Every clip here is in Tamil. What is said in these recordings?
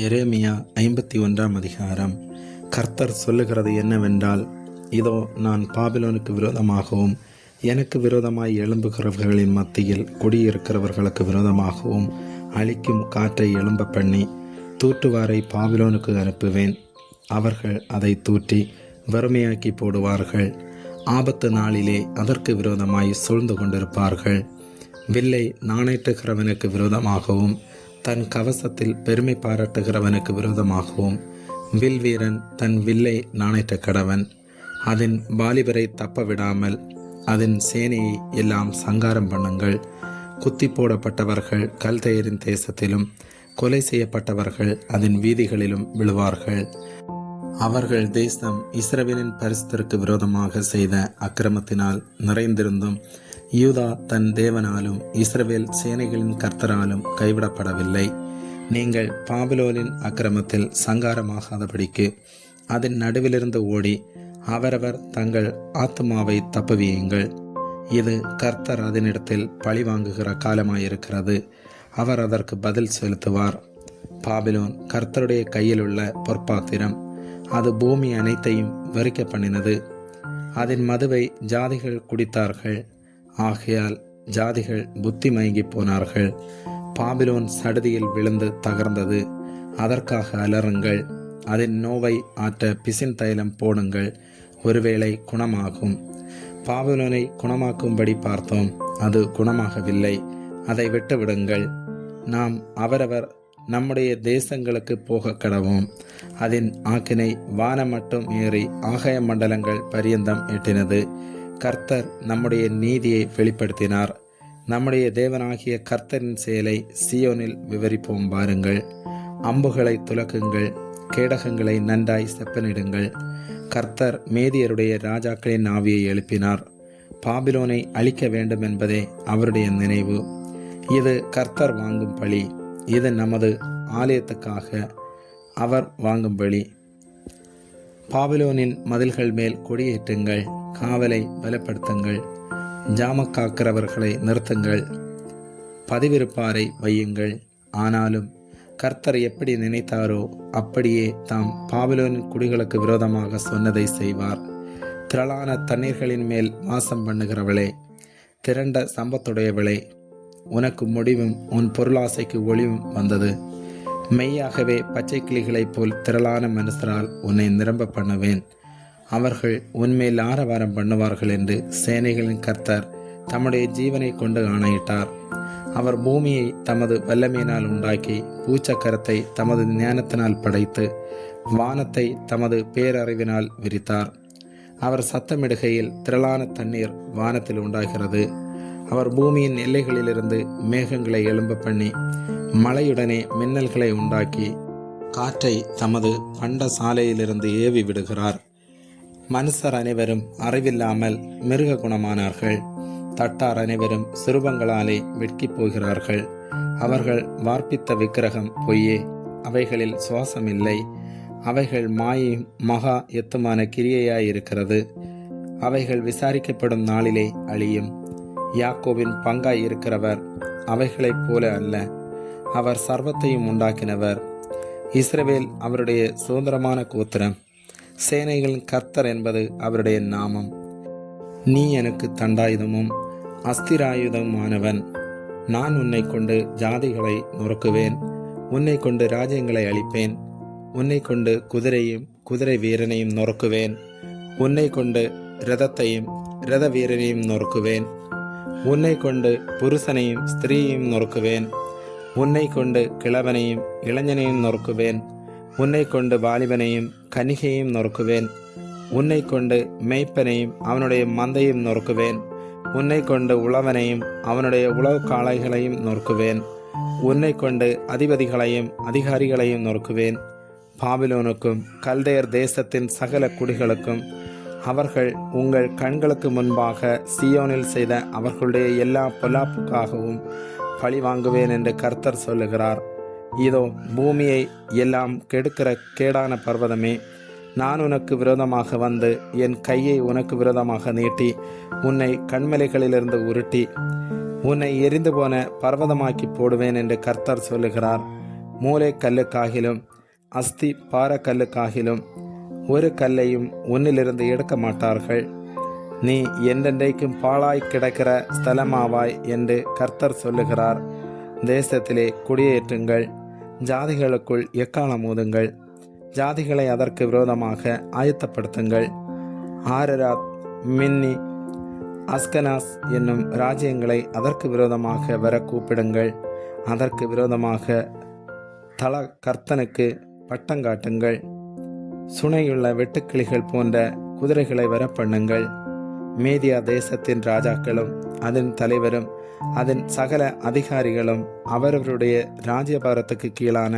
எரேமியா 51 அதிகாரம். கர்த்தர் சொல்லுகிறது என்னவென்றால், இதோ நான் பாபிலோனுக்கு விரோதமாகவும் எனக்கு விரோதமாய் எழும்புகிறவர்களின் மத்தியில் குடியிருக்கிறவர்களுக்கு விரோதமாகவும் அழிக்கும் காற்றை எழும்ப பண்ணி தூற்றுவாரை பாபிலோனுக்கு அனுப்புவேன். அவர்கள் அதை தூற்றி வறுமையாக்கி போடுவார்கள். ஆபத்து நாளிலே அதற்கு விரோதமாய் சூழ்ந்து கொண்டிருப்பார்கள். வில்லை நாணேற்றுகிறவனுக்கு விரோதமாகவும் தன் கவசத்தில் பெருமை பாராட்டுகிறவனுக்கு விரோதமாகவும் வில் வீரன் தன் வில்லை நாணேற்ற கடவன். அதன் வாலிபரை தப்ப விடாமல் அதன் சேனையை எல்லாம் சங்காரம் பண்ணுங்கள். குத்தி போடப்பட்டவர்கள் கல்தேயரின் தேசத்திலும் கொலை செய்யப்பட்டவர்கள் அதன் வீதிகளிலும் விழுவார்கள். அவர்கள் தேசம் இஸ்ரவேலின் பரிசுத்தருக்கு விரோதமாக செய்த அக்கிரமத்தினால் நிறைந்திருந்தும் யூதா தன் தேவனாலும் இஸ்ரவேல் சேனைகளின் கர்த்தராலும் கைவிடப்படவில்லை. நீங்கள் பாபிலோனின் அக்கிரமத்தில் சங்காரமாகாதபடிக்கு அதன் நடுவிலிருந்து ஓடி அவரவர் தங்கள் ஆத்துமாவை தப்புவியுங்கள். இது கர்த்தர் அதனிடத்தில் பழிவாங்குகிற காலமாயிருக்கிறது. அவர் அதற்கு பதில் செலுத்துவார். பாபிலோன் கர்த்தருடைய கையில் உள்ள பொற்பாத்திரம். அது பூமி அனைத்தையும் வெறிக்க பண்ணினது. அதன் மதுவை ஜாதிகள் குடித்தார்கள். ஆகையால் ஜாதிகள் புத்தி மயங்கி போனார்கள். பாபிலோன் சடுதியில் விழுந்து தகர்ந்தது. அதற்காக அலறுங்கள். அதன் நோவை ஆற்ற பிசின் தைலம் போடுங்கள். ஒருவேளை குணமாகும். பாபிலோனை குணமாக்கும்படி பார்த்தோம், அது குணமாகவில்லை. அதை விட்டுவிடுங்கள். நாம் அவரவர் நம்முடைய தேசங்களுக்கு போக கடவோம். அதன் ஆக்கினை வானம் மட்டும் ஏறி ஆகாய மண்டலங்கள் பரியந்தம் எட்டினது. கர்த்தர் நம்முடைய நீதியை வெளிப்படுத்தினார். நம்முடைய தேவனாகிய கர்த்தரின் செயலை சீயோனில் விவரிப்போம் பாருங்கள். அம்புகளை துலக்குங்கள், கேடகங்களை நன்றாய் செப்பனிடுங்கள். கர்த்தர் மேதியருடைய ராஜாக்களின் ஆவியை எழுப்பினார். பாபிலோனை அழிக்க வேண்டும் என்பதே அவருடைய நினைவு. இது கர்த்தர் வாங்கும் பழி. இது நமது ஆலயத்துக்காக அவர் வாங்கும் பழி. பாபிலோனின் மதில்கள் மேல் கொடியேற்றுங்கள். காவலை பலப்படுத்துங்கள். ஜாமக்காக்கிறவர்களை நிறுத்துங்கள். பதிவிருப்பாரை வையுங்கள். ஆனாலும் கர்த்தர் எப்படி நினைத்தாரோ அப்படியே தாம் பாபிலோனின் குடிகளுக்கு விரோதமாக சொன்னதை செய்வார். திரளான தண்ணீர்களின் மேல் வாசம் பண்ணுகிறவளே, திரண்ட சம்பத்துடையவளே, உனக்கு முடிவும் உன் பொருளாசைக்கு ஒளிவும் வந்தது. மெய்யாகவே பச்சை கிளிகளைப் போல் திரளான மனுஷரால் உன்னை நிரம்ப பண்ணுவேன். அவர்கள் உன்மேல் ஆரவாரம் பண்ணுவார்கள் என்று சேனைகளின் கர்த்தர் தம்முடைய ஜீவனை கொண்டு ஆணையிட்டார். அவர் பூமியை தமது வல்லமையினால் உண்டாக்கி பூச்சக்கரத்தை தமது ஞானத்தினால் படைத்து வானத்தை தமது பேரறிவினால் விரித்தார். அவர் சத்தமிடுகையில் திரளான தண்ணீர் வானத்தில் உண்டாகிறது. அவர் பூமியின் எல்லைகளிலிருந்து மேகங்களை எழும்ப பண்ணி மழையுடனே மின்னல்களை உண்டாக்கி காற்றை தமது பண்ட சாலையிலிருந்து ஏவி விடுகிறார். மனுஷர் அனைவரும் அறிவில்லாமல் மிருக குணமானார்கள். தட்டார் அனைவரும் சிறுபங்களாலே வெட்கி போகிறார்கள். அவர்கள் வார்ப்பித்த விக்கிரகம் பொய்யே, அவைகளில் சுவாசம் இல்லை. அவைகள் மாயும் மகா எத்துமான கிரியையாயிருக்கிறது. அவைகள் விசாரிக்கப்படும் நாளிலே அழியும். யாக்கோபின் பங்காய் இருக்கிறவர் அவைகளைப் போல அல்ல. அவர் சர்வத்தையும் உண்டாக்கினவர். இஸ்ரவேல் அவருடைய சுதந்திரமான கோத்திரம். சேனைகளின் கர்த்தர் என்பது அவருடைய நாமம். நீ எனக்கு தண்டாயுதமும் அஸ்திராயுதமானவன். நான் உன்னை கொண்டு ஜாதிகளை நொறுக்குவேன். உன்னை கொண்டு ராஜ்யங்களை அழிப்பேன். உன்னை கொண்டு குதிரையும் குதிரை வீரனையும் நொறுக்குவேன். உன்னை கொண்டு இரதத்தையும் இரத வீரனையும் நொறுக்குவேன். உன்னை கொண்டு புருஷனையும் ஸ்திரீயையும் நொறுக்குவேன். உன்னை கொண்டு கிழவனையும் இளைஞனையும் நொறுக்குவேன். உன்னை கொண்டு வாலிபனையும் கன்னிகையையும் நொறுக்குவேன். உன்னை கொண்டு மேய்ப்பனையும் அவனுடைய மந்தையும் நொறுக்குவேன். உன்னை கொண்டு உழவனையும் அவனுடைய உழவு காளைகளையும் நொறுக்குவேன். உன்னை கொண்டு அதிபதிகளையும் அதிகாரிகளையும் நொறுக்குவேன். பாபிலோனுக்கும் கல்தேயர் தேசத்தின் சகல குடிகளுக்கும் அவர்கள் உங்கள் கண்களுக்கு முன்பாக சீயோனில் செய்த அவர்களுடைய எல்லா பொல்லாப்புக்காகவும் பழி வாங்குவேன் என்று கர்த்தர் சொல்லுகிறார். இதோ பூமியை எல்லாம் கெடுக்கிற கேடான பர்வதமே, நான் உனக்கு விரோதமாக வந்து என் கையை உனக்கு விரோதமாக நீட்டி உன்னை கண்மலைகளிலிருந்து உருட்டி உன்னை எரிந்து போன பர்வதமாக்கி போடுவேன் என்று கர்த்தர் சொல்லுகிறார். மூலை கல்லுக்காகிலும் அஸ்தி பாரக்கல்லுக்காகிலும் ஒரு கல்லையும் உன்னிலிருந்து எடுக்க மாட்டார்கள். நீ என்றென்றைக்கும் பாழாய் கிடக்கிற ஸ்தலமாவாய் என்று கர்த்தர் சொல்லுகிறார். தேசத்திலே குடியேற்றுங்கள், ஜாதிகளுக்குள் எக்காலம் ஊதுங்கள், ஜாதிகளை அதற்கு விரோதமாக ஆயத்தப்படுத்துங்கள். ஆரராத், மின்னி, அஸ்கனாஸ் என்னும் ராஜ்யங்களை அதற்கு விரோதமாக வர கூப்பிடுங்கள். அதற்கு விரோதமாக தல கர்த்தனுக்கு பட்டங்காட்டுங்கள். சுனையுள்ள வெட்டுக்கிளிகள் போன்ற குதிரைகளை வர பண்ணுங்கள். மேதியா தேசத்தின் ராஜாக்களும் அதன் தலைவரும் அதன் சகல அதிகாரிகளும் அவரவருடைய ராஜ்யபாரத்துக்கு கீழான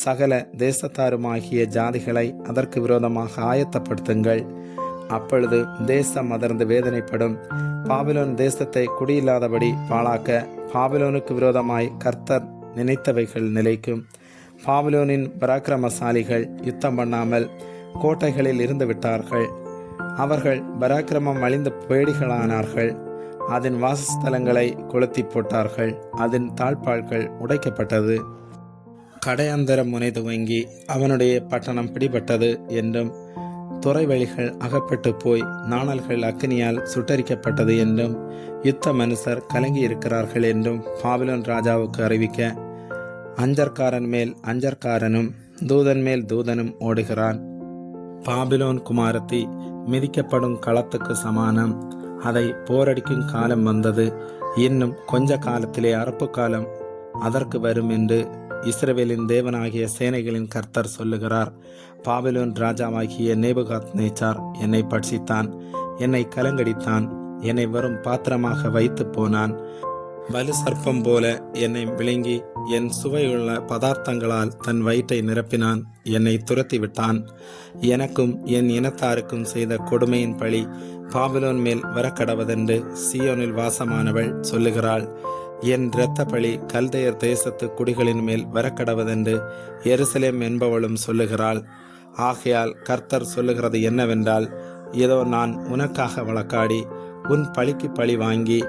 சகல தேசத்தாருமாகிய ஜாதிகளை அதற்கு விரோதமாக ஆயத்தப்படுத்துங்கள். அப்பொழுது தேசம் அதிர்ந்து வேதனைப்படும். பாபிலோன் தேசத்தை குடியில்லாதபடி பாழாக்க பாபிலோனுக்கு விரோதமாய் கர்த்தர் நினைத்தவைகள் நிலைக்கும். பாபிலோனின் பராக்கிரமசாலிகள் யுத்தம் பண்ணாமல் கோட்டைகளில் இருந்து விட்டார்கள். அவர்கள் பராக்கிரமம் அழிந்த பேடிகளானார்கள். அதன் வாசஸ்தலங்களை கொளுத்தி போட்டார்கள். அதன் தாழ்பாள்கள் உடைக்கப்பட்டது. கடையந்தர முனை துவங்கி அவனுடைய பட்டணம் பிடிபட்டது என்றும், துறைவழிகள் அகப்பட்டு போய் நாணல்கள் அக்கினியால் சுட்டரிக்கப்பட்டது என்றும், யுத்த மனுஷர் கலங்கி இருக்கிறார்கள் என்றும் பாபிலோன் ராஜாவுக்கு அறிவிக்க, அஞ்சற்காரன் மேல் அஞ்சற்காரனும் தூதன் மேல் தூதனும் ஓடுகிறான். பாபிலோன் குமாரத்தி மிதிக்கப்படும் களத்துக்கு சமானம். அதை போரடிக்கும் காலம் வந்தது. இன்னும் கொஞ்ச காலத்திலே அறுப்பு காலம் அதற்கு வரும் என்று இஸ்ரவேலின் தேவனாகிய சேனைகளின் கர்த்தர் சொல்லுகிறார். பாபிலோன் ராஜாவாகிய நேபுகாத்நேச்சார் என்னை பட்சித்தான், என்னை கலங்கடித்தான், என்னை வெறும் பாத்திரமாக வைத்து போனான். வலு சர்ப்பம் போல என்னை விழுங்கி என் சுவையுள்ள பதார்த்தங்களால் தன் வயிற்றை நிரப்பினான். என்னை துரத்தி விட்டான். எனக்கும் என் இனத்தாருக்கும் செய்த கொடுமையின் பழி பாபிலோன் மேல் வரக்கடவதென்று சீயோனில் வாசமானவள் சொல்லுகிறாள். என் இரத்த பழி கல்தையர் தேசத்து குடிகளின் மேல் வரக்கடவதென்று எருசலேம் என்பவளும் சொல்லுகிறாள். ஆகையால் கர்த்தர் சொல்லுகிறது என்னவென்றால், இதோ நான் உனக்காக வழக்காடி உன் பழிக்கு பழி வாங்கி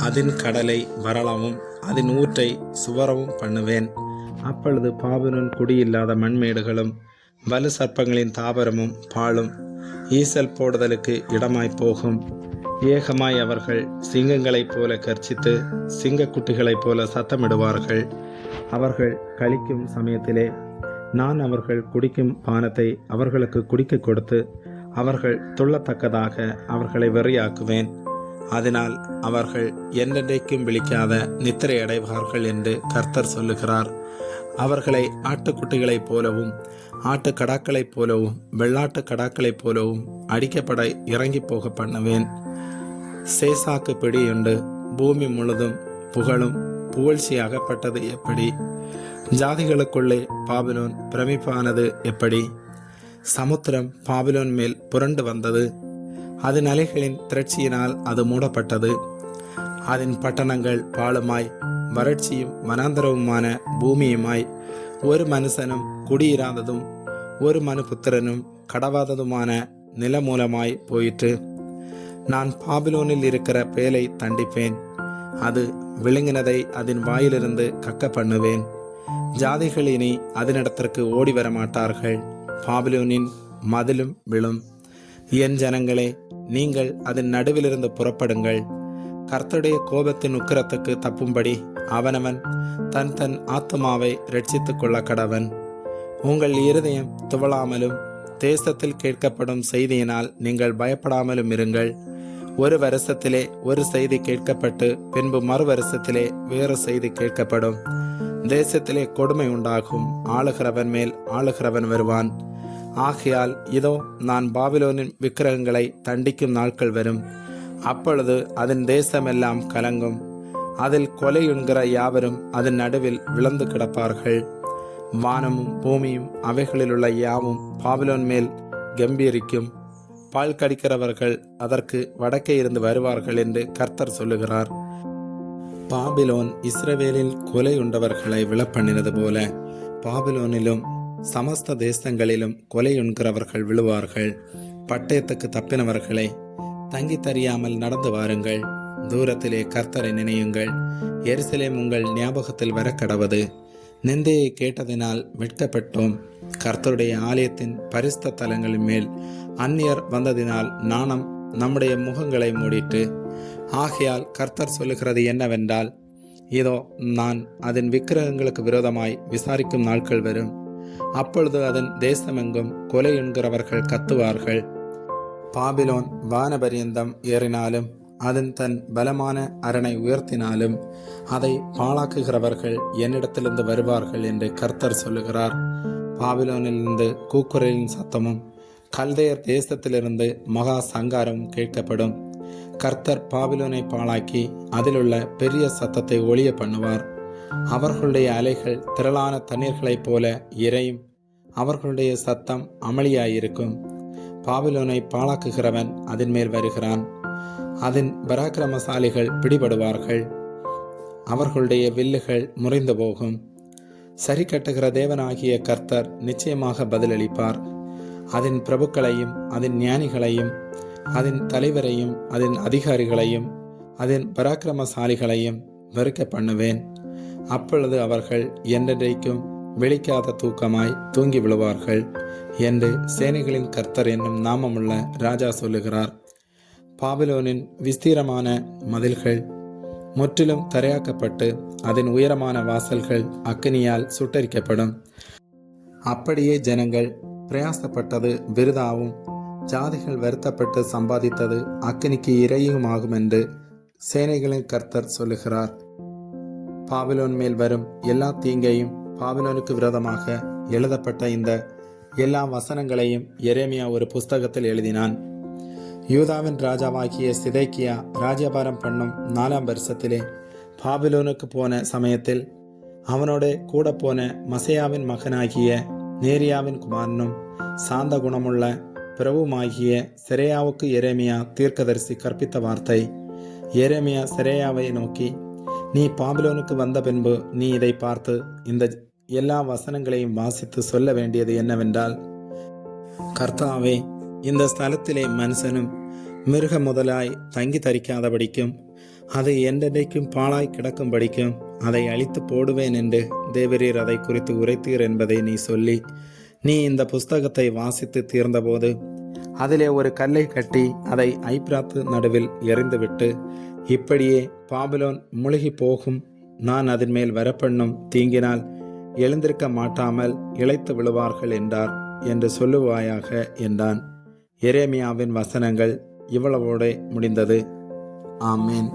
அதன் கடலை வரளவும் அதன் ஊற்றை சுவரவும் பண்ணுவேன். அப்பொழுது பாபிலோன் குடியில்லாத மண்மேடுகளும் வலு சர்ப்பங்களின் தாபரமும் பாழும் ஈசல் போடுதலுக்கு இடமாய் போகும். ஏகமாய் அவர்கள் சிங்கங்களைப் போல கர்ச்சித்து சிங்கக்குட்டிகளைப் போல சத்தமிடுவார்கள். அவர்கள் கழிக்கும் சமயத்திலே நான் அவர்கள் குடிக்கும் பானத்தை அவர்களுக்கு குடிக்க கொடுத்து அவர்கள் துள்ளத்தக்கதாக அவர்களை வெறியாக்குவேன். அதனால் அவர்கள் என்றென்றைக்கும் விழிக்காத நித்திரை அடைவார்கள் என்று கர்த்தர் சொல்லுகிறார். அவர்களை ஆட்டுக்குட்டிகளைப் போலவும் ஆட்டுக்கடாக்களைப் போலவும் வெள்ளாட்டு கடாக்களைப் போலவும் அடிக்கப்பட இறங்கி போக பண்ணுவேன். சேசாக்கு பிடியுண்டு பூமி முழுதும் புகழும் புகழ்ச்சி அகப்பட்டது எப்படி? ஜாதிகளுக்குள்ளே பாபிலோன் பிரமிப்பானது எப்படி? சமுத்திரம் பாபிலோன் மேல் புரண்டு வந்தது. அதன் அலைகளின் திரட்சியினால் அது மூடப்பட்டது. அதன் பட்டணங்கள் பாழுமாய் வறட்சியும் வனாந்தரவுமான பூமியுமாய் ஒரு மனுஷனும் குடியிராததும் ஒரு மனுபுத்திரனும் கடவாததுமான நிலமூலமாய் போயிற்று. நான் பாபிலோனில் இருக்கிற பேலை தண்டிப்பேன். அது விழுங்கினதை அதன் வாயிலிருந்து கக்க பண்ணுவேன். ஜாதிகள் இனி அதனிடத்திற்கு ஓடி வர மாட்டார்கள். பாபிலோனின் மதிலும் விழும். என் ஜனங்களே, நீங்கள் அதன் நடுவிலிருந்து புறப்படுங்கள். கர்த்தருடைய கோபத்தின் உக்கிரத்துக்கு தப்பும்படி அவனவன் தன் தன் ஆத்துமாவை ரட்சித்துக் கொள்ள கடவன். உங்கள் இருதயம் துவளாமலும் தேசத்தில் கேட்கப்படும் செய்தியினால் நீங்கள் பயப்படாமலும் இருங்கள். ஒரு வருஷத்திலே ஒரு செய்தி கேட்கப்பட்டு பின்பு மறு வருஷத்திலே வேறு செய்தி கேட்கப்படும். தேசத்திலே கொடுமை உண்டாகும். ஆளுகிறவன் மேல் ஆளுகிறவன் வருவான். ஆகையால் இதோ நான் பாபிலோனின் விக்கிரகங்களை தண்டிக்கும் நாட்கள் வரும். அப்பொழுது அதன் தேசமெல்லாம் கலங்கும். அதில் கொலையுண்கிற யாவரும் அதன் நடுவில் விழுந்து கிடப்பார்கள். வானமும் பூமியும் அவைகளிலுள்ள யாவும் பாபிலோன் மேல் கம்பீரிக்கும். பால் கடிக்கிறவர்கள் அதற்கு வடக்கே இருந்து வருவார்கள் என்று கர்த்தர் சொல்லுகிறார். பாபிலோன் இஸ்ரவேலில் கொலை உண்டவர்களை விழப்பண்ணினது போல பாபிலோனிலும் சமஸ்த தேசங்களிலும் கொலையுண்கிறவர்கள் விழுவார்கள். பட்டயத்துக்கு தப்பினவர்களை தங்கி தறியாமல் நடந்து வாருங்கள். தூரத்திலே கர்த்தரை நினையுங்கள். எருசலேம் உங்கள் ஞாபகத்தில் வர கடவது. நிந்தையை கேட்டதினால் வெட்கப்பட்டோம். கர்த்தருடைய ஆலயத்தின் பரிசுத்த தலங்களின் மேல் அந்நியர் வந்ததினால் நாணம் நம்முடைய முகங்களை மூடிட்டு. ஆகையால் கர்த்தர் சொல்லுகிறது என்னவென்றால், இதோ நான் அதன் விக்கிரகங்களுக்கு விரோதமாய் விசாரிக்கும் நாட்கள் வரும். அப்பொழுது அதன் தேசமெங்கும் கொலை என்கிறவர்கள் கத்துவார்கள். பாபிலோன் வானபரியந்தம் ஏறினாலும் அதன் தன் பலமான அரணை உயர்த்தினாலும் அதை பாழாக்குகிறவர்கள் என்னிடத்திலிருந்து வருவார்கள் என்று கர்த்தர் சொல்லுகிறார். பாபிலோனிலிருந்து கூக்குரலின் சத்தமும் கல்தையர் தேசத்திலிருந்து மகா சங்காரமும் கேட்கப்படும். கர்த்தர் பாபிலோனை பாழாக்கி அதிலுள்ள பெரிய சத்தத்தை ஒழிய பண்ணுவார். அவர்களுடைய அலைகள் திரளான தண்ணீர்களைப் போல இறையும், அவர்களுடைய சத்தம் அமளியாயிருக்கும். பாபிலோனை பாழாக்குகிறவன் அதன் மேல் வருகிறான். அதன் பராக்கிரமசாலிகள் பிடிபடுவார்கள். அவர்களுடைய வில்லுகள் முறிந்து போகும். சரி கட்டுகிற தேவனாகிய கர்த்தர் நிச்சயமாக பதிலளிப்பார். அதன் பிரபுக்களையும் அதன் ஞானிகளையும் அதன் தலைவரையும் அதன் அதிகாரிகளையும் அதன் பராக்கிரமசாலிகளையும் வெறுக்க பண்ணுவேன். அப்பொழுது அவர்கள் என்றென்றைக்கும் விழிக்காத தூக்கமாய் தூங்கி விழுவார்கள் என்று சேனைகளின் கர்த்தர் என்னும் நாமமுள்ள ராஜா சொல்லுகிறார். பாபிலோனின் விஸ்தீரமான மதில்கள் முற்றிலும் தரையாக்கப்பட்டு அதன் உயரமான வாசல்கள் அக்கினியால் சுட்டரிக்கப்படும். அப்படியே ஜனங்கள் பிரயாசப்பட்டது விருதாவும் ஜாதிகள் வருத்தப்பட்டு சம்பாதித்தது அக்கினிக்கு இரையுமாகும் என்று சேனைகளின் கர்த்தர் சொல்லுகிறார். பாபிலோன் மேல் வரும் எல்லா தீங்கையும் பாபிலோனுக்கு விரோதமாக எழுதப்பட்ட இந்த எல்லா வசனங்களையும் எரேமியா ஒரு புஸ்தகத்தில் எழுதினான். யூதாவின் ராஜாவாகிய சிதேக்கியா ராஜ்யபாரம் பண்ணும் 4ஆம் வருஷத்திலே பாபிலோனுக்கு போன சமயத்தில் அவனோட கூட போன மசையாவின் மகனாகிய நேரியாவின் குமாரனும் சாந்த குணமுள்ள பிரபுமாகிய செரேயாவுக்கு எரேமியா தீர்க்கதரிசி கற்பித்த வார்த்தை. எரேமியா செரேயாவை நோக்கி, நீ பாபிலோனுக்கு வந்த பின்பு நீ இதை பார்த்து இந்த எல்லா வசனங்களையும் வாசித்து சொல்ல வேண்டியது என்னவென்றால், கர்த்தாவே, இந்த ஸ்தலத்திலே மனுஷனும் மிருக முதலாய் தங்கி தரிக்காதபடிக்கும் அதை என்றென்றைக்கும் பாழாய் கிடக்கும்படிக்கும் அதை அழித்து போடுவேன் என்று தேவரீர் அதை குறித்து உரைத்தீர் என்பதை நீ சொல்லி, நீ இந்த புஸ்தகத்தை வாசித்து தீர்ந்தபோது அதிலே ஒரு கல்லை கட்டி அதை ஐப்ராத்து நடுவில் எறிந்துவிட்டு, இப்படியே பாபிலோன் முழுகி போகும், நான் அதன் மேல் வரப்பண்ணும் தீங்கினால் எழுந்திருக்க மாட்டாமல் இளைத்து விழுவார்கள் என்றார் என்று சொல்லுவாயாக என்றான். எரேமியாவின் வசனங்கள் இவ்வளவோடு முடிந்தது. ஆமேன்.